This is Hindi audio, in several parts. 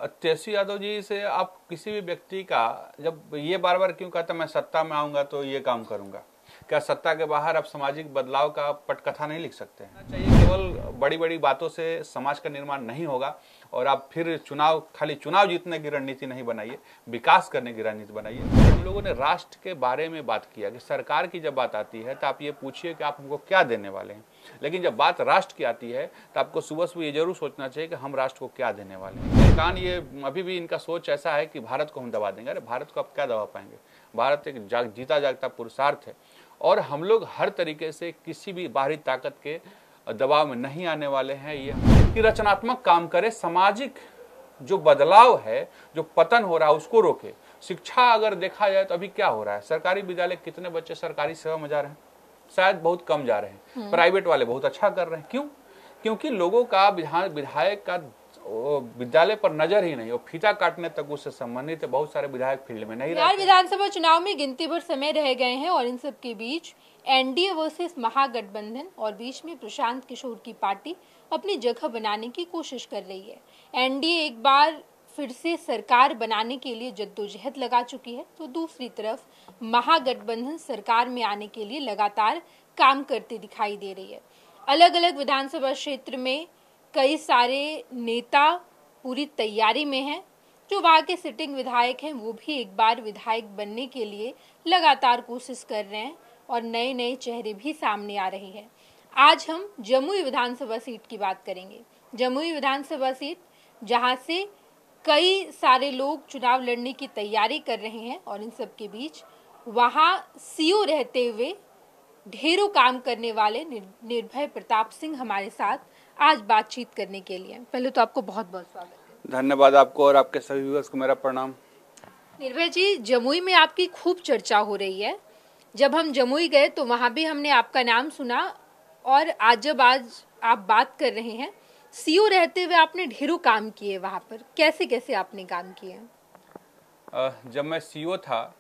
तेजस्वी यादव जी से आप किसी भी व्यक्ति का जब ये बार बार क्यों कहता मैं सत्ता में आऊंगा तो ये काम करूंगा, क्या सत्ता के बाहर आप सामाजिक बदलाव का पटकथा नहीं लिख सकते हैं? चाहिए केवल बड़ी बड़ी बातों से समाज का निर्माण नहीं होगा और आप फिर खाली चुनाव जीतने की रणनीति नहीं बनाइए, विकास करने की रणनीति बनाइए। हम लोगों ने राष्ट्र के बारे में बात किया कि सरकार की जब बात आती है तो आप ये पूछिए कि आप हमको क्या देने वाले हैं, लेकिन जब बात राष्ट्र की आती है तो आपको सुबह सुबह ये जरूर सोचना चाहिए कि हम राष्ट्र को क्या देने वाले हैं। सरकार ये अभी भी इनका सोच ऐसा है कि भारत को हम दबा देंगे। अरे भारत को आप क्या दबा पाएंगे? भारत एक जीता जागता पुरुषार्थ है और हम लोग हर तरीके से किसी भी बाहरी ताकत के दबाव में नहीं आने वाले हैं। ये कि रचनात्मक काम करे, सामाजिक जो बदलाव है, जो पतन हो रहा है उसको रोके। शिक्षा अगर देखा जाए तो अभी क्या हो रहा है, सरकारी विद्यालय कितने बच्चे सरकारी सेवा में जा रहे हैं? शायद बहुत कम जा रहे हैं। प्राइवेट वाले बहुत अच्छा कर रहे हैं। क्यों? क्योंकि लोगों का विधायक का विद्यालय पर नजर ही नहीं, वो फीता काटने तक उससे संबंधित है। बहुत सारे विधायक फील्ड में नहीं रहते। विधानसभा चुनाव में गिनती भर समय रह गए हैं और इन सब के बीच एनडीए वर्सेस महागठबंधन और बीच में प्रशांत किशोर की पार्टी अपनी जगह बनाने की कोशिश कर रही है। एनडीए एक बार फिर से सरकार बनाने के लिए जद्दोजहद लगा चुकी है, तो दूसरी तरफ महागठबंधन सरकार में आने के लिए लगातार काम करती दिखाई दे रही है। अलग अलग विधानसभा क्षेत्र में कई सारे नेता पूरी तैयारी में हैं। जो वहाँ के सिटिंग विधायक हैं वो भी एक बार विधायक बनने के लिए लगातार कोशिश कर रहे हैं और नए नए चेहरे भी सामने आ रहे हैं। आज हम जमुई विधानसभा सीट की बात करेंगे। जमुई विधानसभा सीट जहाँ से कई सारे लोग चुनाव लड़ने की तैयारी कर रहे हैं और इन सब के बीच वहाँ सीओ रहते हुए ढेरों काम करने वाले निर्भय प्रताप सिंह हमारे साथ आज बातचीत करने के लिए। पहले तो आपको बहुत बहुत स्वागत है। धन्यवाद आपको और आपके सभी व्यूअर्स को मेरा प्रणाम। निर्भय जी, जमुई में आपकी खूब चर्चा हो रही है। जब हम जमुई गए तो वहाँ भी हमने आपका नाम सुना और आज आप बात कर रहे हैं, सीओ रहते हुए आपने ढेरों काम किए वहाँ पर। कैसे कैसे आपने काम किए? जब मैं सीओ था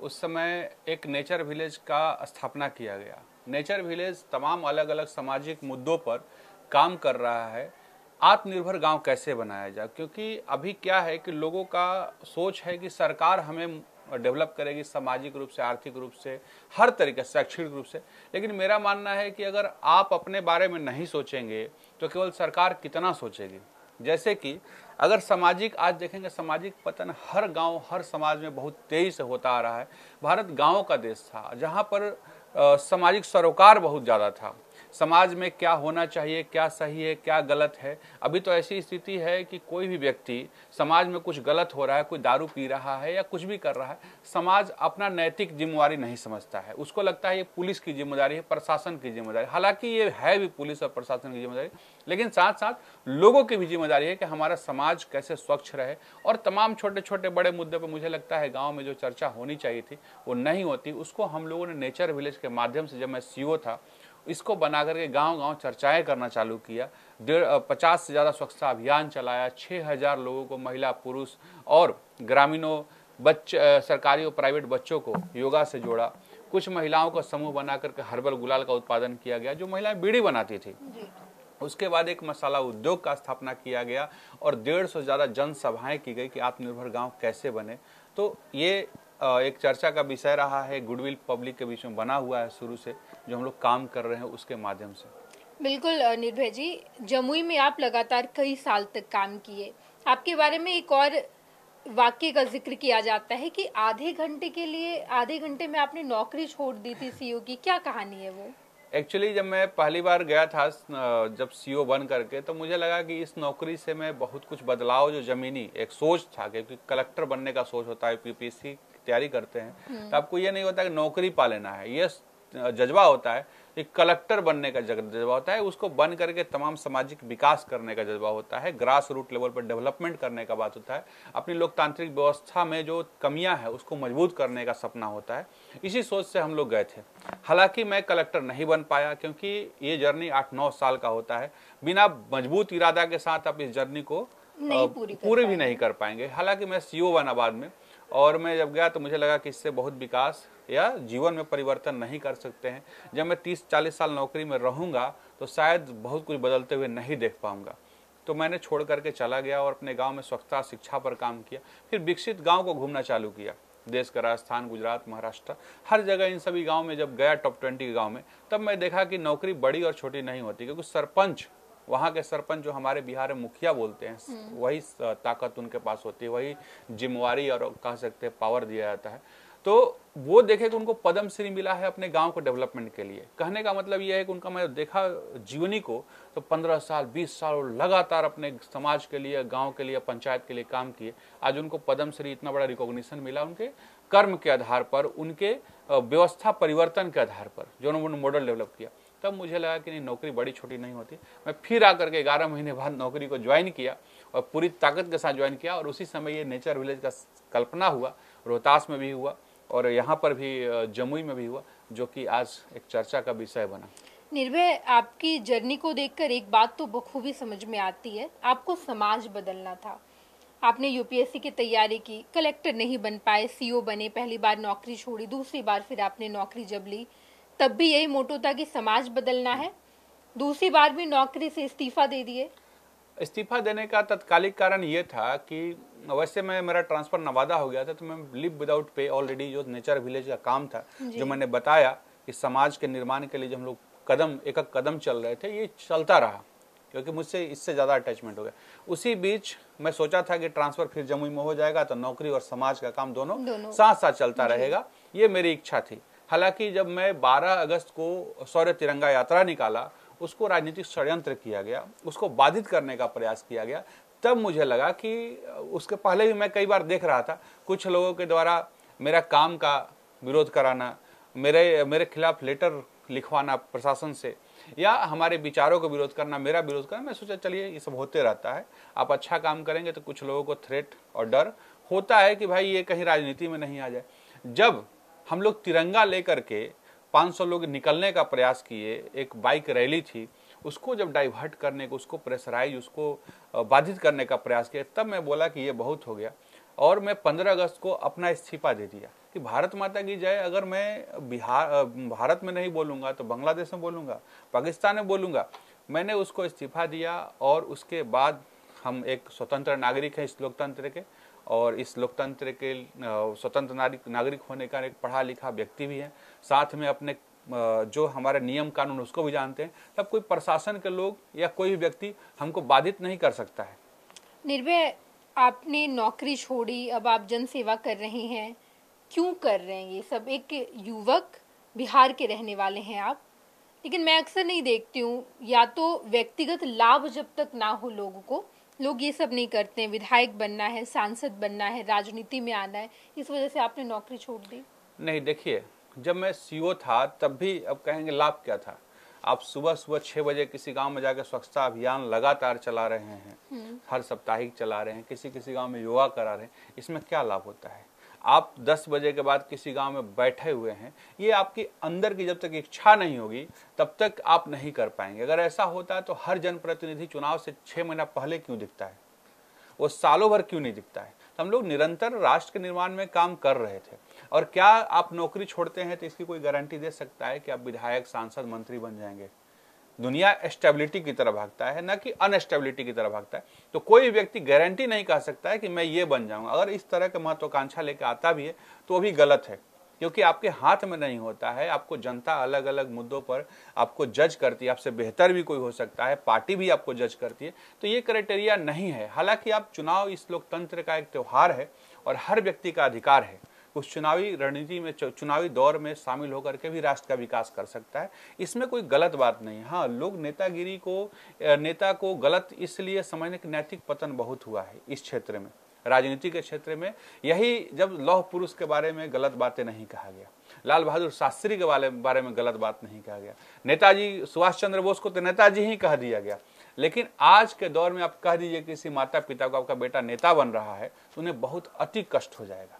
उस समय एक नेचर विलेज का स्थापना किया गया। नेचर विलेज तमाम अलग अलग सामाजिक मुद्दों पर काम कर रहा है। आत्मनिर्भर गांव कैसे बनाया जाए, क्योंकि अभी क्या है कि लोगों का सोच है कि सरकार हमें डेवलप करेगी सामाजिक रूप से, आर्थिक रूप से, हर तरीके से, शैक्षणिक रूप से। लेकिन मेरा मानना है कि अगर आप अपने बारे में नहीं सोचेंगे तो केवल सरकार कितना सोचेगी। जैसे कि अगर सामाजिक आज देखेंगे, सामाजिक पतन हर गांव हर समाज में बहुत तेजी से होता आ रहा है। भारत गांवों का देश था जहां पर सामाजिक सरोकार बहुत ज़्यादा था। समाज में क्या होना चाहिए, क्या सही है, क्या गलत है। अभी तो ऐसी स्थिति है कि कोई भी व्यक्ति समाज में कुछ गलत हो रहा है, कोई दारू पी रहा है या कुछ भी कर रहा है, समाज अपना नैतिक जिम्मेवारी नहीं समझता है। उसको लगता है ये पुलिस की जिम्मेदारी है, प्रशासन की जिम्मेदारी। हालांकि ये है भी पुलिस और प्रशासन की जिम्मेदारी, लेकिन साथ साथ लोगों की भी जिम्मेदारी है कि हमारा समाज कैसे स्वच्छ रहे। और तमाम छोटे छोटे बड़े मुद्दे पर मुझे लगता है गाँव में जो चर्चा होनी चाहिए थी वो नहीं होती। उसको हम लोगों ने नेचर विलेज के माध्यम से, जब मैं सीओ था, इसको बना करके गांव गांव चर्चाएं करना चालू किया। 50 से ज़्यादा स्वच्छता अभियान चलाया। 6000 लोगों को, महिला पुरुष और ग्रामीणों, सरकारी और प्राइवेट बच्चों को योगा से जोड़ा। कुछ महिलाओं का समूह बना करके हर्बल गुलाल का उत्पादन किया गया, जो महिलाएं बीड़ी बनाती थी। उसके बाद एक मसाला उद्योग का स्थापना किया गया और 150 से ज़्यादा जनसभाएं की गई कि आत्मनिर्भर गाँव कैसे बने। तो ये एक चर्चा का विषय रहा है, गुडविल पब्लिक के बीच में बना हुआ है शुरू से, जो हम लोग काम कर रहे हैं उसके माध्यम से। बिल्कुल निर्भय जी, जमुई में आप लगातार कई साल तक काम किए। आपके बारे में एक और वाक्य का जिक्र किया जाता है कि आधे घंटे में आपने नौकरी छोड़ दी थी सीओ की। क्या कहानी है वो? एक्चुअली जब मैं पहली बार गया था जब सीओ बन करके, तो मुझे लगा कि इस नौकरी से मैं बहुत कुछ बदलाव, जो जमीनी एक सोच था, क्योंकि कलेक्टर बनने का सोच होता है, यूपीएससी की तैयारी करते हैं तो आपको ये नहीं होता कि नौकरी पा लेना है, ये जज्बा होता है कि कलेक्टर बनने का जज्बा होता है। उसको बन करके तमाम सामाजिक विकास करने का जज्बा होता है, ग्रास रूट लेवल पर डेवलपमेंट करने का बात होता है, अपनी लोकतांत्रिक व्यवस्था में जो कमियां हैं उसको मजबूत करने का सपना होता है। इसी सोच से हम लोग गए थे। हालांकि मैं कलेक्टर नहीं बन पाया, क्योंकि ये जर्नी 8-9 साल का होता है। बिना मजबूत इरादा के साथ आप इस जर्नी को पूरी भी नहीं कर पाएंगे। हालांकि मैं सीओ बना बाद में, और मैं जब गया तो मुझे लगा कि इससे बहुत विकास या जीवन में परिवर्तन नहीं कर सकते हैं। जब मैं 30-40 साल नौकरी में रहूंगा तो शायद बहुत कुछ बदलते हुए नहीं देख पाऊंगा। तो मैंने छोड़ करके चला गया और अपने गांव में स्वच्छता शिक्षा पर काम किया। फिर विकसित गांव को घूमना चालू किया, देश का राजस्थान, गुजरात, महाराष्ट्र, हर जगह इन सभी गांव में जब गया टॉप 20 के गांव में, तब मैं देखा कि नौकरी बड़ी और छोटी नहीं होती, क्योंकि सरपंच, वहाँ के सरपंच जो हमारे बिहार में मुखिया बोलते हैं, वही ताकत उनके पास होती है, वही जिम्मेवारी और कह सकते हैं पावर दिया जाता है। तो वो देखे कि उनको पद्म श्री मिला है अपने गांव को डेवलपमेंट के लिए। कहने का मतलब ये है कि उनका मैं देखा जीवनी को, तो 15 साल 20 साल लगातार अपने समाज के लिए, गांव के लिए, पंचायत के लिए काम किए। आज उनको पद्म श्री इतना बड़ा रिकॉग्निशन मिला उनके कर्म के आधार पर, उनके व्यवस्था परिवर्तन के आधार पर, जो उन्होंने मॉडल डेवलप किया। तब मुझे लगा कि नहीं, नौकरी बड़ी छोटी नहीं होती। मैं फिर आकर के 11 महीने बाद नौकरी को ज्वाइन किया और पूरी ताकत के साथ ज्वाइन किया। और उसी समय ये नेचर विलेज का कल्पना हुआ, रोहतास में भी हुआ और यहाँ पर भी जमुई में भी हुआ, जो कि आज एक चर्चा का विषय बना। निर्भय, आपकी जर्नी को देखकर एक बात तो बखूबी समझ में आती है, आपको समाज बदलना था। आपने यूपीएससी की तैयारी की, कलेक्टर नहीं बन पाए, सीओ बने, पहली बार नौकरी छोड़ी, दूसरी बार फिर आपने नौकरी जब ली तब भी यही मोटो था कि समाज बदलना है। दूसरी बार भी नौकरी से इस्तीफा दे दिए। इस्तीफा देने का तत्कालिक कारण ये था कि वैसे मेरा ट्रांसफर नवादा हो गया था, तो मैं लिव विदाउट पे ऑलरेडी जो नेचर विलेज का काम था, जो मैंने बताया कि समाज के निर्माण के लिए जो हम लोग कदम एक कदम चल रहे थे, ये चलता रहा, क्योंकि मुझसे इससे ज़्यादा अटैचमेंट हो गया। उसी बीच मैं सोचा था कि ट्रांसफर फिर जमुई में हो जाएगा, तो नौकरी और समाज का काम दोनों साथ साथ चलता रहेगा, ये मेरी इच्छा थी। हालांकि जब मैं 12 अगस्त को शौर्य तिरंगा यात्रा निकाला, उसको राजनीतिक षड्यंत्र किया गया, उसको बाधित करने का प्रयास किया गया, तब मुझे लगा कि उसके पहले भी मैं कई बार देख रहा था कुछ लोगों के द्वारा मेरा काम का विरोध कराना, मेरे खिलाफ लेटर लिखवाना प्रशासन से, या हमारे विचारों का विरोध करना, मेरा विरोध करना। मैं सोचा चलिए ये सब होते रहता है, आप अच्छा काम करेंगे तो कुछ लोगों को थ्रेट और डर होता है कि भाई ये कहीं राजनीति में नहीं आ जाए। जब हम लोग तिरंगा लेकर के 500 लोग निकलने का प्रयास किए, एक बाइक रैली थी, उसको जब डाइवर्ट करने को, उसको प्रेशराइज, उसको बाधित करने का प्रयास किया, तब मैं बोला कि ये बहुत हो गया। और मैं 15 अगस्त को अपना इस्तीफा दे दिया कि भारत माता की जय अगर मैं भारत में नहीं बोलूँगा तो बांग्लादेश में बोलूँगा, पाकिस्तान में बोलूँगा। मैंने उसको इस्तीफा दिया और उसके बाद हम एक स्वतंत्र नागरिक हैं इस लोकतंत्र के, और इस लोकतंत्र के स्वतंत्र नागरिक होने का एक पढ़ा लिखा व्यक्ति भी है, साथ में अपने जो हमारे नियम कानून उसको भी जानते हैं। तब कोई प्रशासन के लोग या कोई व्यक्ति हमको बाधित नहीं कर सकता है। निर्भय, आपने नौकरी छोड़ी, अब आप जन सेवा कर रहे हैं, क्यों कर रहे हैं ये सब? एक युवक, बिहार के रहने वाले हैं आप, लेकिन मैं अक्सर नहीं देखती हूँ, या तो व्यक्तिगत लाभ जब तक ना हो लोगों को, लोग ये सब नहीं करते हैं। विधायक बनना है, सांसद बनना है, राजनीति में आना है, इस वजह से आपने नौकरी छोड़ दी? नहीं, देखिए, जब मैं सीओ था तब भी, अब कहेंगे लाभ क्या था, आप सुबह सुबह 6 बजे किसी गांव में जाकर स्वच्छता अभियान लगातार चला रहे हैं, हर साप्ताहिक चला रहे हैं, किसी गांव में योगा करा रहे हैं, इसमें क्या लाभ होता है? आप 10 बजे के बाद किसी गांव में बैठे हुए हैं, ये आपकी अंदर की जब तक इच्छा नहीं होगी तब तक आप नहीं कर पाएंगे। अगर ऐसा होता है तो हर जनप्रतिनिधि चुनाव से 6 महीना पहले क्यों दिखता है, वो सालों भर क्यों नहीं दिखता है? तो हम लोग निरंतर राष्ट्र के निर्माण में काम कर रहे थे। और क्या आप नौकरी छोड़ते हैं तो इसकी कोई गारंटी दे सकता है कि आप विधायक, सांसद, मंत्री बन जाएंगे? दुनिया स्टेबिलिटी की तरफ भागता है, ना कि अनस्टेबिलिटी की तरफ भागता है। तो कोई व्यक्ति गारंटी नहीं कह सकता है कि मैं ये बन जाऊंगा। अगर इस तरह के महत्वाकांक्षा लेकर आता भी है तो वो भी गलत है, क्योंकि आपके हाथ में नहीं होता है। आपको जनता अलग अलग मुद्दों पर आपको जज करती है, आपसे बेहतर भी कोई हो सकता है, पार्टी भी आपको जज करती है, तो ये क्राइटेरिया नहीं है। हालांकि आप चुनाव इस लोकतंत्र का एक त्यौहार है और हर व्यक्ति का अधिकार है उस चुनावी रणनीति में, चुनावी दौर में शामिल होकर के भी राष्ट्र का विकास कर सकता है। इसमें कोई गलत बात नहीं है। हाँ, लोग नेतागिरी को, नेता को गलत इसलिए समझने कि नैतिक पतन बहुत हुआ है इस क्षेत्र में, राजनीति के क्षेत्र में। यही जब लौह पुरुष के बारे में गलत बातें नहीं कहा गया, लाल बहादुर शास्त्री के बारे में गलत बात नहीं कहा गया, नेताजी सुभाष चंद्र बोस को तो नेताजी ही कह दिया गया। लेकिन आज के दौर में आप कह दीजिए किसी माता पिता को आपका बेटा नेता बन रहा है तो उन्हें बहुत अति कष्ट हो जाएगा।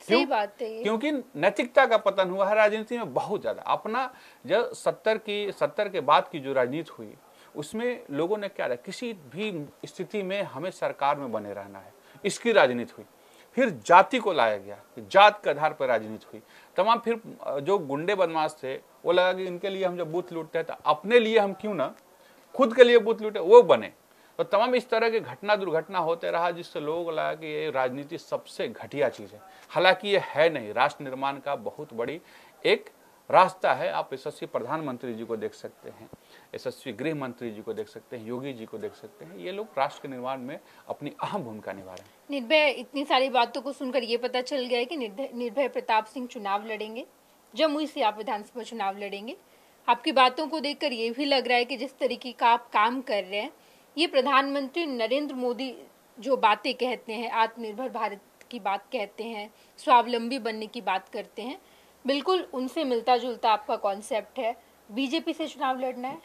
सही बात है, क्योंकि नैतिकता का पतन हुआ है राजनीति में बहुत ज्यादा। अपना जब 70 के बाद की जो राजनीति हुई उसमें लोगों ने क्या, किसी भी स्थिति में हमें सरकार में बने रहना है, इसकी राजनीति हुई। फिर जाति को लाया गया, जात के आधार पर राजनीति हुई। तमाम फिर जो गुंडे बदमाश थे वो लगा कि इनके लिए हम जब बूथ लूटते हैं तो अपने लिए हम क्यों ना खुद के लिए बूथ लूटे, वो बने। तो तमाम इस तरह के घटना दुर्घटना होते रहा, जिससे लोगों को लगा कि ये राजनीति सबसे घटिया चीज़ है। हालांकि ये है नहीं, राष्ट्र निर्माण का बहुत बड़ी एक रास्ता है। आप यशस्वी प्रधानमंत्री जी को देख सकते हैं, यशस्वी गृह मंत्री जी को देख सकते हैं, योगी जी को देख सकते हैं, ये लोग राष्ट्र के निर्माण में अपनी अहम भूमिका निभा रहे हैं। निर्भय, इतनी सारी बातों को सुनकर ये पता चल गया है कि निर्भय प्रताप सिंह चुनाव लड़ेंगे, जमुई से आप विधानसभा चुनाव लड़ेंगे। आपकी बातों को देखकर ये भी लग रहा है कि जिस तरीके का आप काम कर रहे हैं, ये प्रधानमंत्री नरेंद्र मोदी जो बातें कहते हैं, आत्मनिर्भर भारत की बात कहते हैं, स्वावलंबी बनने की बात करते हैं, बिल्कुल उनसे मिलता जुलता आपका कॉन्सेप्ट है। बीजेपी से चुनाव लड़ना है?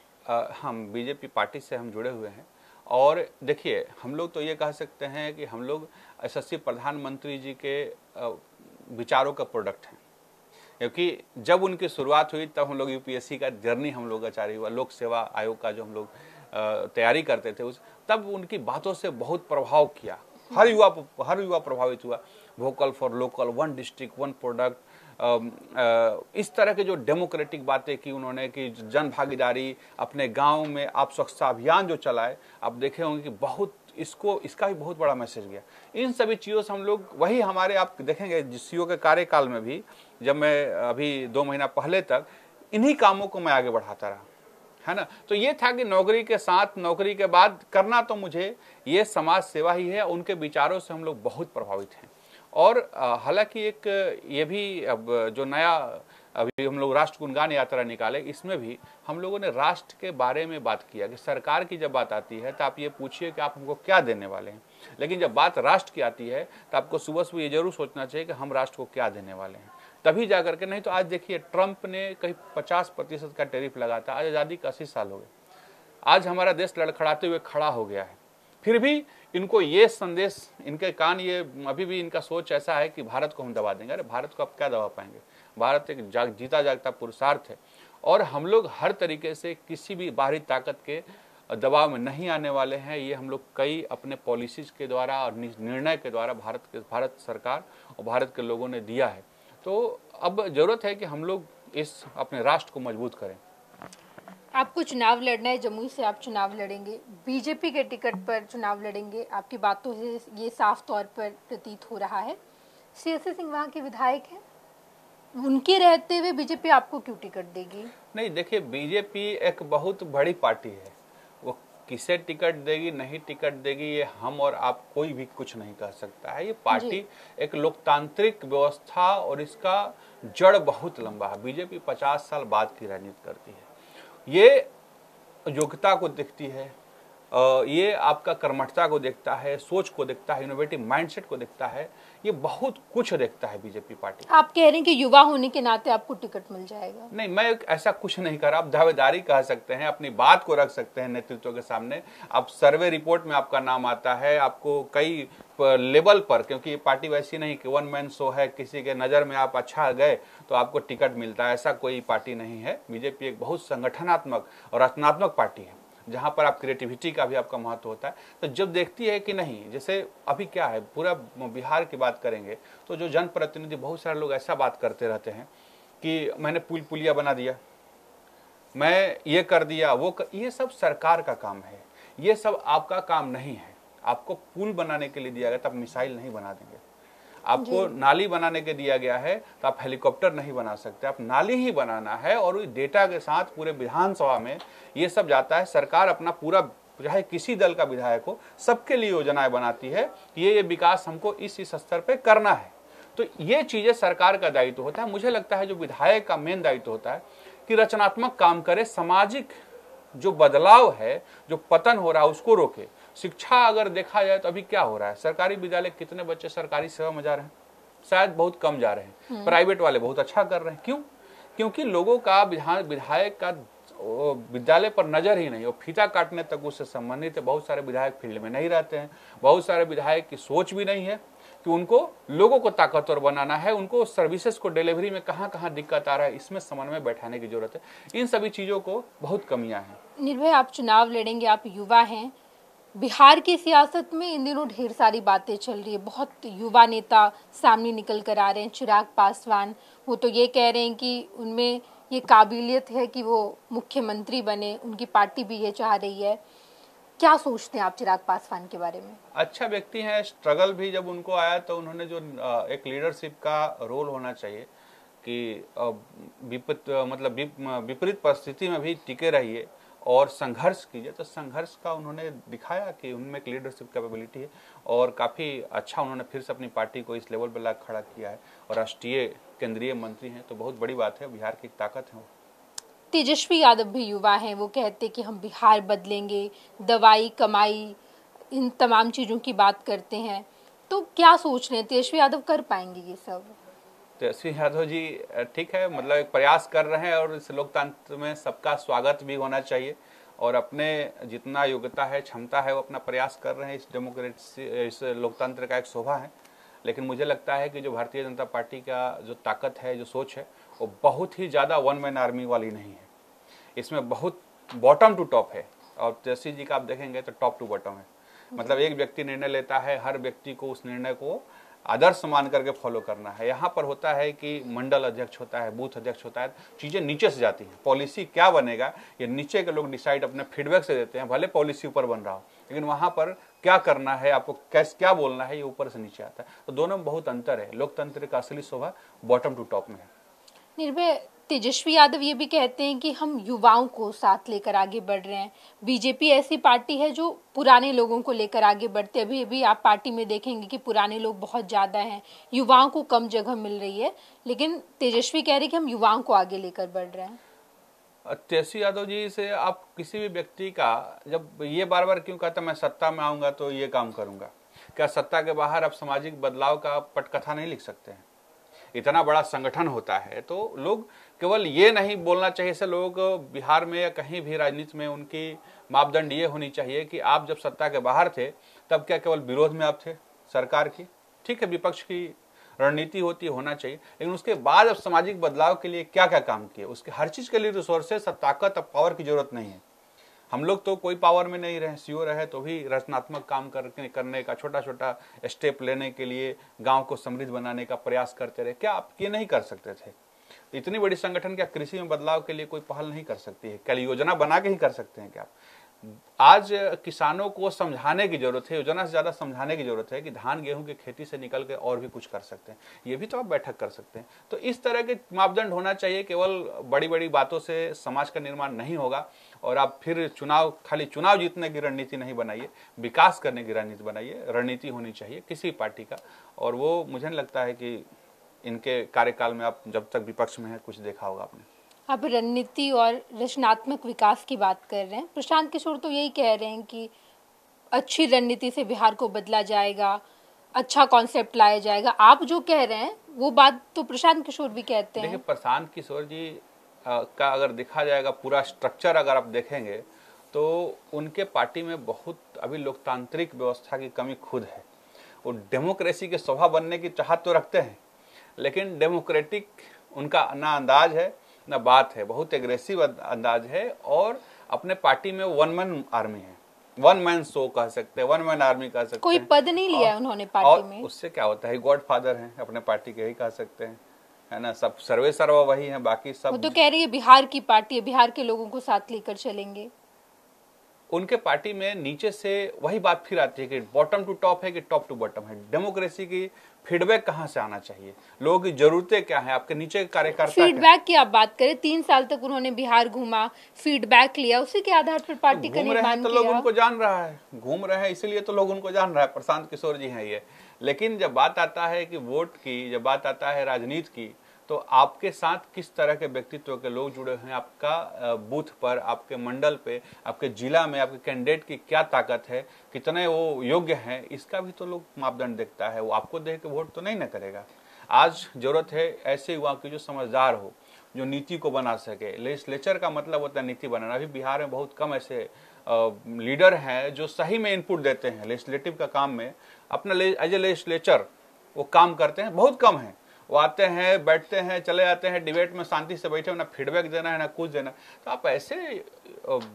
हम बीजेपी पार्टी से हम जुड़े हुए हैं, और देखिए हम लोग तो ये कह सकते हैं कि हम लोग यशस्वी प्रधानमंत्री जी के विचारों का प्रोडक्ट हैं, क्योंकि जब उनकी शुरुआत हुई तब हम लोग यूपीएससी का जर्नी हम लोग का जारी हुआ, लोक सेवा आयोग का जो हम लोग तैयारी करते थे तब उनकी बातों से बहुत प्रभाव किया, हर युवा प्रभावित हुआ। Vocal for local, one district one product, इस तरह के जो डेमोक्रेटिक बातें की उन्होंने, कि जन भागीदारी, अपने गांव में आप स्वच्छता अभियान जो चलाए, आप देखे होंगे कि बहुत इसका भी बहुत बड़ा मैसेज गया। इन सभी चीज़ों से हम लोग वही हमारे, आप देखेंगे सीओ के कार्यकाल में भी, जब मैं अभी 2 महीना पहले तक इन्हीं कामों को मैं आगे बढ़ाता रहा, है ना। तो ये था कि नौकरी के साथ, नौकरी के बाद करना तो मुझे ये समाज सेवा ही है। उनके विचारों से हम लोग बहुत प्रभावित हैं। और हालांकि एक ये भी अब जो नया अभी हम लोग राष्ट्र गुणगान यात्रा निकाले, इसमें भी हम लोगों ने राष्ट्र के बारे में बात किया कि सरकार की जब बात आती है तो आप ये पूछिए कि आप हमको क्या देने वाले हैं, लेकिन जब बात राष्ट्र की आती है तो आपको सुबह सुबह ये जरूर सोचना चाहिए कि हम राष्ट्र को क्या देने वाले हैं, तभी जाकर के। नहीं तो आज देखिए ट्रंप ने कहीं 50% का टैरिफ लगा था, आज आज़ादी का 80 साल हो गए, आज हमारा देश लड़खड़ाते हुए खड़ा हो गया है। फिर भी इनको ये संदेश, इनके कान, ये अभी भी इनका सोच ऐसा है कि भारत को हम दबा देंगे। अरे भारत को आप क्या दबा पाएंगे? भारत एक जीता जागता पुरुषार्थ है, और हम लोग हर तरीके से किसी भी बाहरी ताकत के दबाव में नहीं आने वाले हैं। ये हम लोग कई अपने पॉलिसीज के द्वारा और निर्णय के द्वारा भारत सरकार और भारत के लोगों ने दिया है। तो अब जरूरत है कि हम लोग इस अपने राष्ट्र को मजबूत करें। आपको चुनाव लड़ना है, जमुई से आप चुनाव लड़ेंगे, बीजेपी के टिकट पर चुनाव लड़ेंगे, आपकी बातों से ये साफ तौर पर प्रतीत हो रहा है। CSC सिंह वहाँ के विधायक हैं, उनके रहते हुए बीजेपी आपको क्यों टिकट देगी? नहीं, देखिए बीजेपी एक बहुत बड़ी पार्टी है, वो किसे टिकट देगी नहीं टिकट देगी ये हम और आप कोई भी कुछ नहीं कह सकता है। ये पार्टी एक लोकतांत्रिक व्यवस्था, और इसका जड़ बहुत लंबा है। बीजेपी 50 साल बाद की राजनीति करती है, ये योग्यता को देखती है, ये आपका कर्मठता को देखता है, सोच को देखता है, इनोवेटिव माइंडसेट को देखता है, ये बहुत कुछ देखता है बीजेपी पार्टी। आप कह रहे हैं कि युवा होने के नाते आपको टिकट मिल जाएगा? नहीं, मैं ऐसा कुछ नहीं कर रहा। आप दावेदारी कह सकते हैं, अपनी बात को रख सकते हैं नेतृत्व के सामने। आप सर्वे रिपोर्ट में आपका नाम आता है, आपको कई लेवल पर, क्योंकि ये पार्टी वैसी नहीं कि वन मैन शो है, किसी के नज़र में आप अच्छा गए तो आपको टिकट मिलता है, ऐसा कोई पार्टी नहीं है। बीजेपी एक बहुत संगठनात्मक और रचनात्मक पार्टी है, जहाँ पर आप क्रिएटिविटी का भी आपका महत्व होता है। तो जब देखती है कि नहीं, जैसे अभी क्या है, पूरा बिहार की बात करेंगे तो जो जनप्रतिनिधि, बहुत सारे लोग ऐसा बात करते रहते हैं कि मैंने पुलिया बना दिया, मैं ये कर दिया, ये सब सरकार का काम है, ये सब आपका काम नहीं है। आपको पुल बनाने के लिए दिया गया, तो आप मिसाइल नहीं बना देंगे। आपको नाली बनाने के दिया गया है तो आप हेलीकॉप्टर नहीं बना सकते, आप नाली ही बनाना है। और डेटा के साथ पूरे विधानसभा में ये सब जाता है। सरकार अपना पूरा, चाहे किसी दल का विधायक हो, सबके लिए योजनाएं बनाती है कि ये विकास हमको इस स्तर पे करना है। तो ये चीजें सरकार का दायित्व होता है। मुझे लगता है जो विधायक का मेन दायित्व होता है कि रचनात्मक काम करे, सामाजिक जो बदलाव है, जो पतन हो रहा है उसको रोके। शिक्षा अगर देखा जाए तो अभी क्या हो रहा है, सरकारी विद्यालय कितने बच्चे सरकारी सेवा में जा रहे हैं? शायद बहुत कम जा रहे हैं। प्राइवेट वाले बहुत अच्छा कर रहे हैं। क्यों? क्योंकि लोगों का विधायक का विद्यालय पर नजर ही नहीं, और फीता काटने तक उससे संबंधित है। बहुत सारे विधायक फील्ड में नहीं रहते हैं, बहुत सारे विधायक की सोच भी नहीं है कि उनको लोगों को ताकतवर बनाना है, उनको सर्विसेज को डिलीवरी में कहाँ कहाँ दिक्कत आ रहा है, इसमें समन्वय बैठाने की जरूरत है। इन सभी चीजों को बहुत कमियां हैं। निर्भय, आप चुनाव लड़ेंगे, आप युवा हैं। बिहार की सियासत में इन दिनों ढेर सारी बातें चल रही है, बहुत युवा नेता सामने निकल कर आ रहे हैं। चिराग पासवान, वो तो ये कह रहे हैं कि उनमें ये काबिलियत है कि वो मुख्यमंत्री बने, उनकी पार्टी भी ये चाह रही है। क्या सोचते हैं आप चिराग पासवान के बारे में? अच्छा व्यक्ति हैं, स्ट्रगल भी जब उनको आया तो उन्होंने जो एक लीडरशिप का रोल होना चाहिए कि विपरीत परिस्थिति में भी टिके रहिए और संघर्ष कीजिए, तो संघर्ष का उन्होंने दिखाया कि उनमें एक लीडरशिप कैपेबिलिटी है और काफ़ी अच्छा उन्होंने फिर से अपनी पार्टी को इस लेवल पर ला खड़ा किया है और राष्ट्रीय केंद्रीय मंत्री हैं, तो बहुत बड़ी बात है, बिहार की ताकत है वो। तेजस्वी यादव भी युवा हैं, वो कहते कि हम बिहार बदलेंगे, दवाई कमाई इन तमाम चीज़ों की बात करते हैं, तो क्या सोच रहे हैं तेजस्वी यादव कर पाएंगे ये सब? तेजस्वी यादव जी ठीक है, मतलब एक प्रयास कर रहे हैं और इस लोकतंत्र में सबका स्वागत भी होना चाहिए और अपने जितना योग्यता है, क्षमता है, वो अपना प्रयास कर रहे हैं। इस डेमोक्रेसी, इस लोकतंत्र का एक शोभा है। लेकिन मुझे लगता है कि जो भारतीय जनता पार्टी का जो ताकत है, जो सोच है, वो बहुत ही ज़्यादा वन मैन आर्मी वाली नहीं है। इसमें बहुत बॉटम टू टॉप है और तेजस्वी जी का आप देखेंगे तो टॉप टू बॉटम है। मतलब एक व्यक्ति निर्णय लेता है, हर व्यक्ति को उस निर्णय को आदर्श मान करके फॉलो करना है। यहाँ पर होता है कि मंडल अध्यक्ष होता है, बूथ अध्यक्ष होता है, चीज़ें नीचे से जाती हैं। पॉलिसी क्या बनेगा ये नीचे के लोग डिसाइड अपने फीडबैक से देते हैं, भले पॉलिसी ऊपर बन रहा हो, लेकिन वहाँ पर क्या करना है, आपको कैसे क्या बोलना है, ये ऊपर से नीचे आता है। तो दोनों में बहुत अंतर है। लोकतंत्र का असली शोभा बॉटम टू टॉप में है। निर्भय, तेजस्वी यादव ये भी कहते हैं कि हम युवाओं को साथ लेकर आगे बढ़ रहे हैं। बीजेपी ऐसी पार्टी है जो पुराने लोगों को लेकर आगे बढ़ते हैं। अभी अभी आप पार्टी में देखेंगे कि पुराने लोग बहुत ज़्यादा हैं, युवाओं को कम जगह मिल रही है, लेकिन तेजस्वी कह रहे हैं कि हम युवाओं को आगे लेकर बढ़ रहे हैं। तेजस्वी यादव जी से आप किसी भी व्यक्ति का, जब ये बार बार क्यों कहता मैं सत्ता में आऊँगा तो ये काम करूँगा, क्या सत्ता के बाहर आप सामाजिक बदलाव का पटकथा नहीं लिख सकते हैं? इतना बड़ा संगठन होता है तो लोग केवल ये नहीं बोलना चाहिए। से लोग बिहार में या कहीं भी राजनीति में उनकी मापदंड ये होनी चाहिए कि आप जब सत्ता के बाहर थे तब क्या केवल विरोध में आप थे सरकार की? ठीक है, विपक्ष की रणनीति होती होना चाहिए, लेकिन उसके बाद अब सामाजिक बदलाव के लिए क्या क्या काम किए, उसके हर चीज के लिए रिसोर्सेस, ताकत और पावर की जरूरत नहीं है। हम लोग तो कोई पावर में नहीं रहे, सीओ रहे तो भी रचनात्मक काम करने का, छोटा छोटा स्टेप लेने के लिए गांव को समृद्ध बनाने का प्रयास करते रहे। क्या आप ये नहीं कर सकते थे? इतनी बड़ी संगठन क्या कृषि में बदलाव के लिए कोई पहल नहीं कर सकती है? क्या योजना बना के ही कर सकते हैं क्या? आज किसानों को समझाने की जरूरत है, योजना से ज्यादा समझाने की जरूरत है कि धान गेहूं की खेती से निकल के और भी कुछ कर सकते हैं। ये भी तो आप बैठक कर सकते हैं। तो इस तरह के मापदंड होना चाहिए। केवल बड़ी बड़ी बातों से समाज का निर्माण नहीं होगा और आप फिर खाली चुनाव जीतने की रणनीति नहीं बनाइए, विकास करने की रणनीति बनाइए। रणनीति होनी चाहिए किसी पार्टी का, और वो मुझे नहीं लगता है कि इनके कार्यकाल में, आप जब तक विपक्ष में है, कुछ देखा होगा आपने। आप रणनीति और रचनात्मक विकास की बात कर रहे हैं। प्रशांत किशोर तो यही कह रहे हैं कि अच्छी रणनीति से बिहार को बदला जाएगा, अच्छा कॉन्सेप्ट लाया जाएगा। आप जो कह रहे हैं वो बात तो प्रशांत किशोर भी कहते हैं। देखिए, प्रशांत किशोर जी का अगर देखा जाएगा पूरा स्ट्रक्चर, अगर आप देखेंगे तो उनके पार्टी में बहुत अभी लोकतांत्रिक व्यवस्था की कमी खुद है। वो डेमोक्रेसी के शोभा बनने की चाहत तो रखते हैं, लेकिन डेमोक्रेटिक उनका ना अंदाज है ना बात है, बहुत एग्रेसिव अंदाज है। और अपने पार्टी में वन मैन आर्मी है, वन मैन शो कह सकते हैं, वन मैन आर्मी कह सकते हैं। कोई पद नहीं लिया है उन्होंने पार्टी में। उससे क्या होता है, गॉडफादर हैं अपने पार्टी के, यही कह सकते हैं, है ना। सब सर्वे सर्वा वही है, बाकी सब। वो तो कह रही है बिहार की पार्टी है, बिहार के लोगों को साथ लेकर चलेंगे। उनके पार्टी में नीचे से वही बात फिर आती है कि बॉटम टू टॉप है कि टॉप टू बॉटम है। डेमोक्रेसी की फीडबैक कहाँ से आना चाहिए, लोगों की जरूरतें क्या है, आपके नीचे के कार्यकर्ता। फीडबैक की आप बात करें, 3 साल तक उन्होंने बिहार घूमा, फीडबैक लिया, उसी के आधार पर पार्टी का निर्माण तो लोग उनको जान रहा है, घूम रहे हैं इसीलिए तो लोग उनको जान रहा है, प्रशांत किशोर जी हैं ये। लेकिन जब बात आता है कि वोट की, जब बात आता है राजनीति की, तो आपके साथ किस तरह के व्यक्तित्व के लोग जुड़े हैं, आपका बूथ पर, आपके मंडल पे, आपके जिला में आपके कैंडिडेट की क्या ताकत है, कितने वो योग्य हैं, इसका भी तो लोग मापदंड देखता है। वो आपको देख के वोट तो नहीं ना करेगा। आज जरूरत है ऐसे युवा की जो समझदार हो, जो नीति को बना सके। लेजिस्लेचर का मतलब होता है नीति बनाना। अभी बिहार में बहुत कम ऐसे लीडर हैं जो सही में इनपुट देते हैं लेजिस्लेटिव का काम में, अपना एज ए लेजिस्लेचर वो काम करते हैं, बहुत कम है। वो आते हैं, बैठते हैं, चले जाते हैं, डिबेट में शांति से बैठे, ना फीडबैक देना है ना कुछ देना। तो आप ऐसे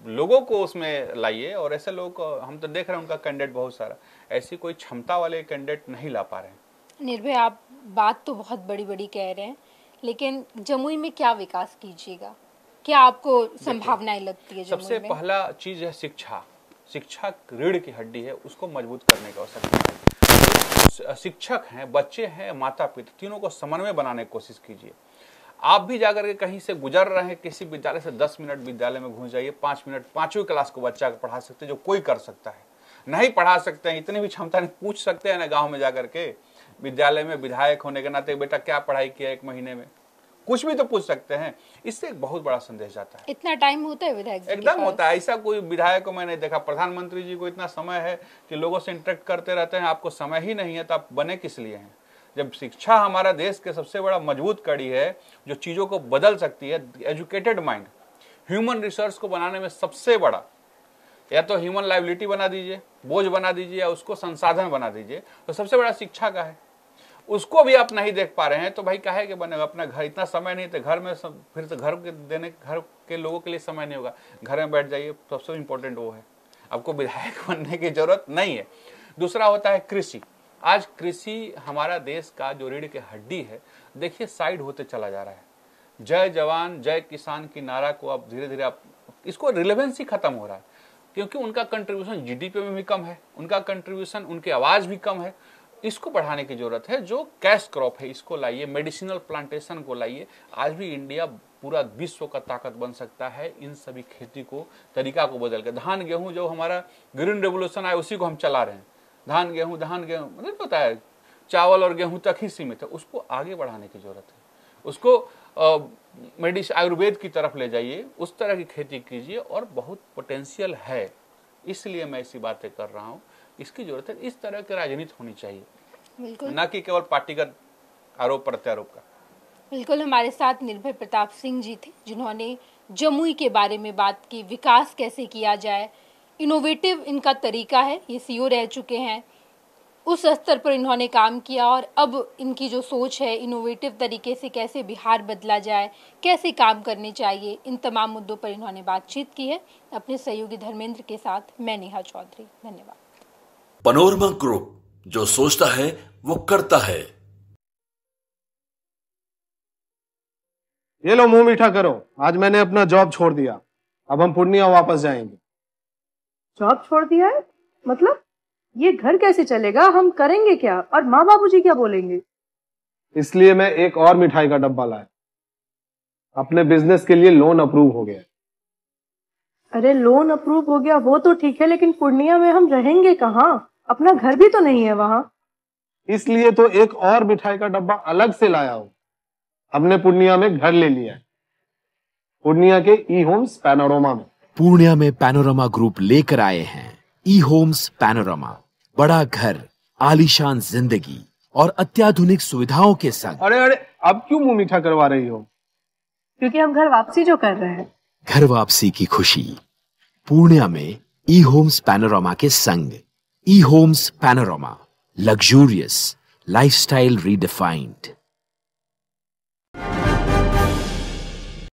लोगों को उसमें लाइए, और ऐसे लोग हम तो देख रहे हैं उनका कैंडिडेट बहुत सारा, ऐसी कोई क्षमता वाले कैंडिडेट नहीं ला पा रहे हैं। निर्भय, आप बात तो बहुत बड़ी बड़ी कह रहे हैं, लेकिन जमुई में क्या विकास कीजिएगा, क्या आपको संभावनाएं लगती है? सबसे पहला चीज है शिक्षा। शिक्षा रीढ़ की हड्डी है, उसको मजबूत करने की आवश्यकता है। शिक्षक हैं, बच्चे हैं, माता पिता, तीनों को समन्वय बनाने की कोशिश कीजिए। आप भी जाकर के कहीं से गुजर रहे हैं किसी विद्यालय से, 10 मिनट विद्यालय में घुस जाइए, 5 मिनट 5वीं क्लास को बच्चा को पढ़ा सकते हैं, जो कोई कर सकता है। नहीं पढ़ा सकते हैं, इतनी भी क्षमता नहीं, पूछ सकते हैं ना गांव में जाकर के, विद्यालय में विधायक होने के नाते बेटा क्या पढ़ाई किया 1 महीने में, कुछ भी तो पूछ सकते हैं। इससे एक बहुत बड़ा संदेश जाता है। इतना टाइम होता है विधायक? एकदम होता है। ऐसा कोई विधायक को मैंने देखा। प्रधानमंत्री जी को इतना समय है कि लोगों से इंटरेक्ट करते रहते हैं, आपको समय ही नहीं है तो आप बने किस लिए हैं? जब शिक्षा हमारा देश के सबसे बड़ा मजबूत कड़ी है जो चीजों को बदल सकती है, एजुकेटेड माइंड ह्यूमन रिसोर्स को बनाने में सबसे बड़ा, या तो ह्यूमन लाइबिलिटी बना दीजिए, बोझ बना दीजिए, या उसको संसाधन बना दीजिए, तो सबसे बड़ा शिक्षा का है। उसको भी आप नहीं देख पा रहे हैं तो भाई काहे के बनेगा? अपना घर, इतना समय नहीं तो घर में फिर तो घर के लोगों के लिए समय नहीं होगा, घर में बैठ जाइए। सबसे इम्पोर्टेंट वो है, आपको विधायक बनने की जरूरत नहीं है। दूसरा होता है कृषि। आज कृषि हमारा देश का जो रीढ़ की हड्डी है, देखिए साइड होते चला जा रहा है। जय जवान जय किसान की नारा को अब धीरे धीरे आप, इसको रिलेवेंस ही खत्म हो रहा है, क्योंकि उनका कंट्रीब्यूशन जीडीपी में भी कम है, उनका कंट्रीब्यूशन, उनकी आवाज भी कम है। इसको बढ़ाने की जरूरत है। जो कैश क्रॉप है इसको लाइए, मेडिसिनल प्लांटेशन को लाइए। आज भी इंडिया पूरा विश्व का ताकत बन सकता है इन सभी खेती को, तरीका को बदल के। धान गेहूं जो हमारा ग्रीन रेवोल्यूशन आया उसी को हम चला रहे हैं। धान गेहूं मतलब पता है चावल और गेहूं तक ही सीमित है, उसको आगे बढ़ाने की जरूरत है। उसको आयुर्वेद की तरफ ले जाइए, उस तरह की खेती कीजिए, और बहुत पोटेंशियल है। इसलिए मैं ऐसी बातें कर रहा हूँ, इसकी जरूरत है। इस तरह की राजनीति होनी चाहिए, न कि केवल पार्टीगत आरोप प्रत्यारोप का। बिल्कुल। हमारे साथ निर्भय प्रताप सिंह जी थे, जिन्होंने जमुई के बारे में बात की, विकास कैसे किया जाए, इनोवेटिव इनका तरीका है। ये सीईओ रह चुके हैं, उस स्तर पर इन्होंने काम किया, और अब इनकी जो सोच है इनोवेटिव तरीके से कैसे बिहार बदला जाए, कैसे काम करने चाहिए, इन तमाम मुद्दों पर इन्होंने बातचीत की है। अपने सहयोगी धर्मेंद्र के साथ मैं नेहा चौधरी। धन्यवाद। पैनोरमा ग्रुप, जो सोचता है वो करता है। ये लो मुंह मीठा करो, आज मैंने अपना जॉब छोड़ दिया, अब हम पूर्णिया वापस जाएंगे। जॉब छोड़ दिया है? मतलब ये घर कैसे चलेगा? हम करेंगे क्या? और माँ बाबूजी क्या बोलेंगे? इसलिए मैं एक और मिठाई का डब्बा लाया। अपने बिजनेस के लिए लोन अप्रूव हो गया। अरे लोन अप्रूव हो गया वो तो ठीक है, लेकिन पूर्णिया में हम रहेंगे कहाँ? अपना घर भी तो नहीं है वहाँ। इसलिए तो एक और मिठाई का डब्बा अलग से लाया हूँ। हमने पूर्णिया में घर ले लिया है, पूर्णिया के ई होम्स पैनोरमा में। पूर्णिया में पैनोरमा ग्रुप लेकर आए हैं ई होम्स पैनोरमा। बड़ा घर, आलीशान जिंदगी और अत्याधुनिक सुविधाओं के संग। अरे अब क्यों मुंह मीठा करवा रही हो? क्योंकि हम घर वापसी जो कर रहे हैं। घर वापसी की खुशी पूर्णिया में ई होम्स पैनोरमा के संग। E Homes Panorama, luxurious lifestyle redefined.